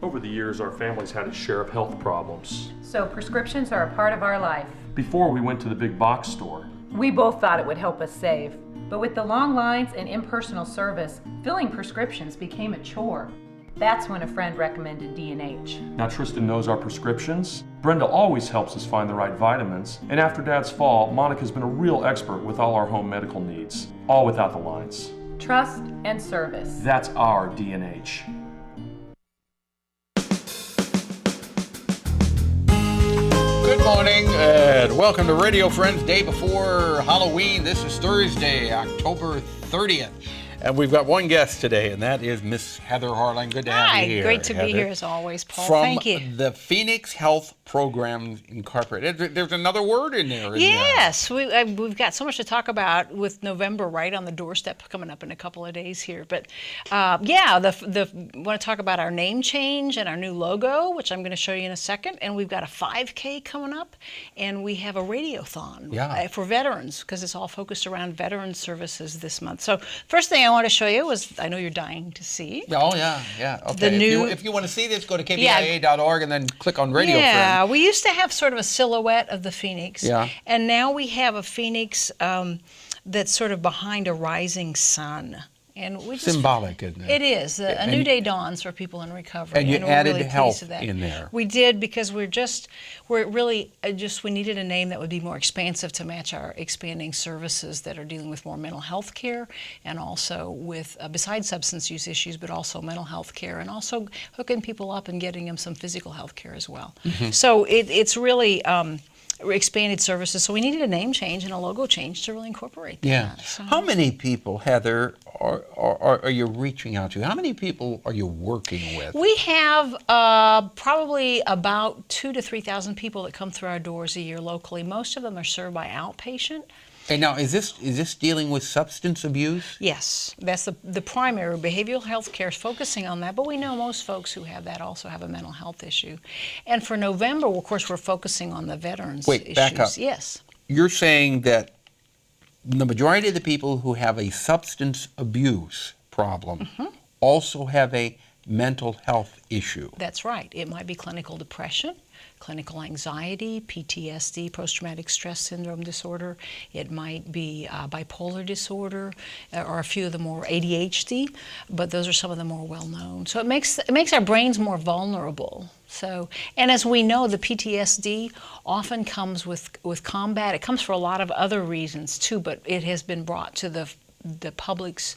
Over the years, our family's had a share of health problems. So prescriptions are a part of our life. Before we went to the big box store. We both thought it would help us save. But with the long lines and impersonal service, filling prescriptions became a chore. That's when a friend recommended D&H. Now Tristan knows our prescriptions. Brenda always helps us find the right vitamins. And after Dad's fall, Monica's been a real expert with all our home medical needs. All without the lines. Trust and service. That's our D&H. Good morning and welcome to Radio Friends, day before Halloween. This is Thursday, October 30th. And we've got one guest today, and that is Miss Heather Harlan. Good to have you here. Hi, great to Heather. be here as always, Paul. From Thank you. the Phoenix Health Programs Incorporated. There's another word in there. Yes, we've got so much to talk about with November right on the doorstep coming up in a couple of days here. But want to talk about our name change and our new logo, which I'm going to show you in a second. And we've got a 5K coming up, and we have a radiothon for veterans because it's all focused around veteran services this month. So first thing I want to show you was, I know you're dying to see. Oh, yeah. Okay. If you want to see this, go to kbia.org and then click on Radio Friends. We used to have sort of a silhouette of the Phoenix, and now we have a Phoenix that's sort of behind a rising sun. And we just, symbolic, isn't it? It is. A new day dawns for people in recovery. And you we're added really health that. in there. We did because we needed a name that would be more expansive to match our expanding services that are dealing with more mental health care and also with, besides substance use issues, but also mental health care and also hooking people up and getting them some physical health care as well. Mm-hmm. So it's really expanded services. So we needed a name change and a logo change to really incorporate that. Yeah. So, how many people, Heather, are you reaching out to? How many people are you working with? We have probably about 2,000 to 3,000 people that come through our doors a year locally. Most of them are served by outpatient. And now, is this dealing with substance abuse? Yes, that's the primary. Behavioral health care is focusing on that, but we know most folks who have that also have a mental health issue. And for November, of course, we're focusing on the veterans issues. Wait, back up. Yes. You're saying that the majority of the people who have a substance abuse problem also have a mental health issue. That's right. It might be clinical depression, clinical anxiety, PTSD, post-traumatic stress syndrome disorder. It might be bipolar disorder, or a few of the more ADHD, but those are some of the more well-known. So it makes our brains more vulnerable. So, and as we know, the PTSD often comes with combat. It comes for a lot of other reasons too, but it has been brought to the public's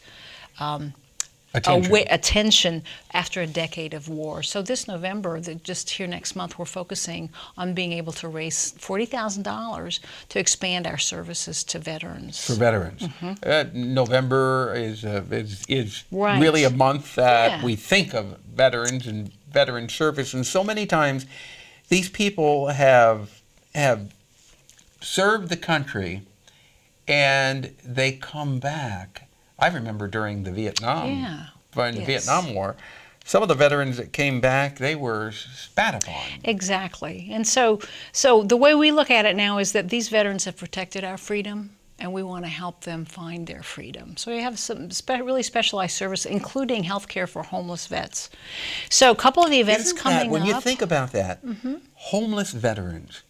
attention after a decade of war. So this November, just here next month, we're focusing on being able to raise $40,000 to expand our services to veterans. For veterans. Mm-hmm. November is right. really a month that we think of veterans and veteran service, and so many times these people have served the country and they come back. I remember during the Vietnam War, some of the veterans that came back, they were spat upon. Exactly. And so the way we look at it now is that these veterans have protected our freedom, and we want to help them find their freedom. So we have some really specialized service, including health care for homeless vets. So a couple of the events coming up. When you think about that, homeless veterans.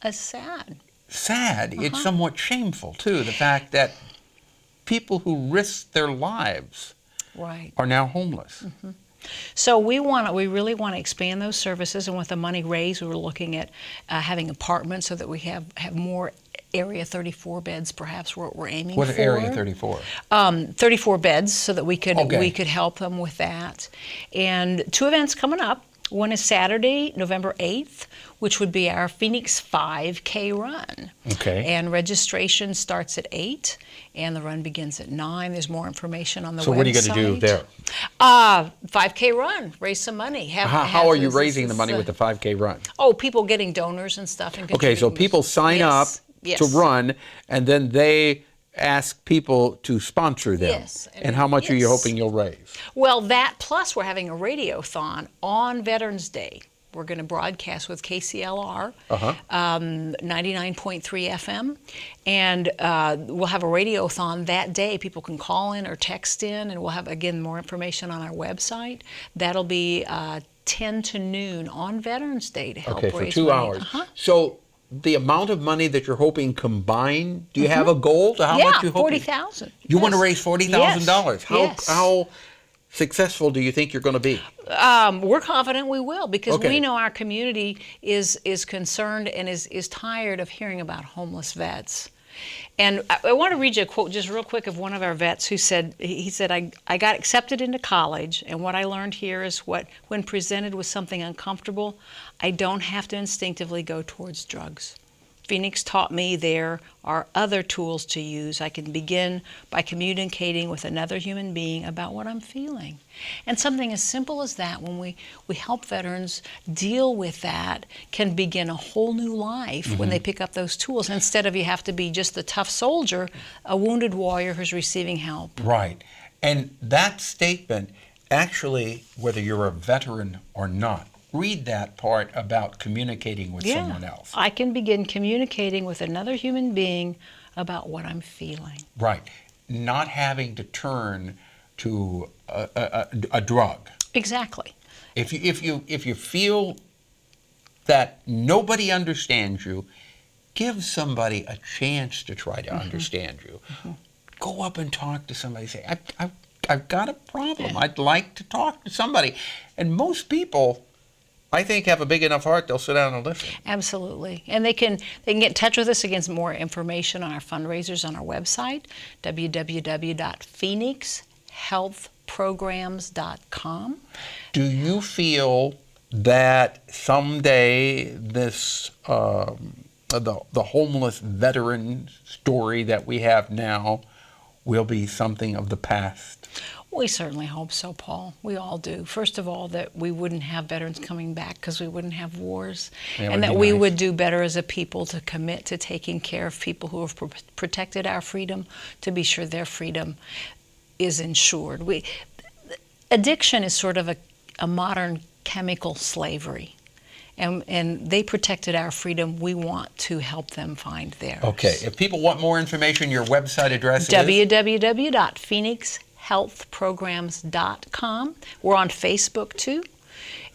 It's sad. Sad. It's somewhat shameful, too, the fact that people who risked their lives are now homeless. So we really want to expand those services, and with the money raised, we were looking at having apartments so that we have more Area 34 beds, perhaps what we're aiming for. What is Area 34? 34 beds, so that we could help them with that. And 2 events coming up. One is Saturday, November 8th, which would be our Phoenix 5K run. Okay. And registration starts at 8, and the run begins at 9. There's more information on the website. So what are you going to do there? 5K run, raise some money. How are you raising the money with the 5K run? Oh, people getting donors and stuff. And okay, so people sign up to run, and then they ask people to sponsor them. Yes. And how much are you hoping you'll raise? Well, that plus we're having a radiothon on Veterans Day. We're going to broadcast with KCLR, 99.3 FM, and we'll have a radiothon that day. People can call in or text in, and we'll have, again, more information on our website. That'll be 10 to noon on Veterans Day to help raise Okay, money. for 2 hours. So the amount of money that you're hoping combined, do you have a goal to how much you hope? $40,000. You want to raise $40,000. Yes. How successful do you think you're going to be? We're confident we will, because Okay. we know our community is concerned and is tired of hearing about homeless vets. And I want to read you a quote just real quick of one of our vets who said, I got accepted into college, and what I learned here is when presented with something uncomfortable, I don't have to instinctively go towards drugs. Phoenix taught me there are other tools to use. I can begin by communicating with another human being about what I'm feeling. And something as simple as that, when we help veterans deal with that, can begin a whole new life when they pick up those tools. Instead of you have to be just the tough soldier, a wounded warrior who's receiving help. Right. And that statement, actually, whether you're a veteran or not, read that part about communicating with someone else. I can begin communicating with another human being about what I'm feeling. Right. Not having to turn to a drug. Exactly. If you feel that nobody understands you, give somebody a chance to try to understand you. Go up and talk to somebody. Say, I've got a problem. I'd like to talk to somebody. And most people, I think, have a big enough heart, they'll sit down and listen. Absolutely. And they can get in touch with us against more information on our fundraisers on our website, www.phoenixhealthprograms.com. Do you feel that someday this the homeless veteran story that we have now will be something of the past? We certainly hope so, Paul. We all do. First of all, that we wouldn't have veterans coming back because we wouldn't have wars. And that we would do better as a people to commit to taking care of people who have protected our freedom, to be sure their freedom is ensured. Addiction is sort of a modern chemical slavery. And they protected our freedom. We want to help them find theirs. Okay. If people want more information, your website address is? www.phoenixhealthprograms.com. We're on Facebook too.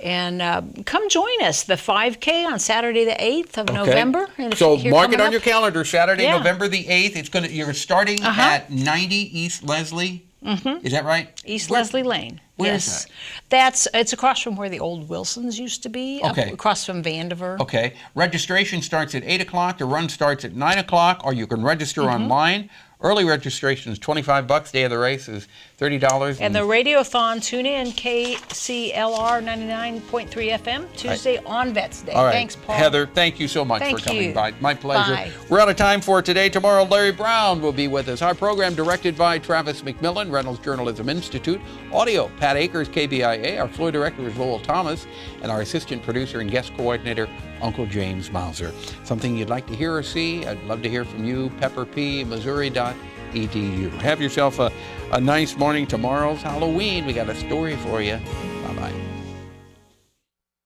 And come join us, the 5K on Saturday the 8th of November. And so mark it on your calendar, Saturday, Yeah. November the 8th. You're starting at 90 East Leslie. Is that right? East Leslie Lane. Where Yes. is that? It's across from where the old Wilsons used to be, Okay. across from Vandiver. Okay. Registration starts at 8 o'clock. The run starts at 9 o'clock, or you can register online. Early registration is $25. Day of the race is $30. And the Radiothon, tune in, KCLR 99.3 FM, Tuesday on Vets Day. All right. Thanks, Paul. Heather, thank you so much Thank for coming you. by. My pleasure. Bye. We're out of time for today. Tomorrow, Larry Brown will be with us. Our program directed by Travis McMillan, Reynolds Journalism Institute. Audio, Pat Akers, KBIA. Our floor director is Lowell Thomas. And our assistant producer and guest coordinator, Uncle James Mauser. Something you'd like to hear or see? I'd love to hear from you. Pepper P, Missouri.edu. Have yourself a nice morning. Tomorrow's Halloween. We got a story for you.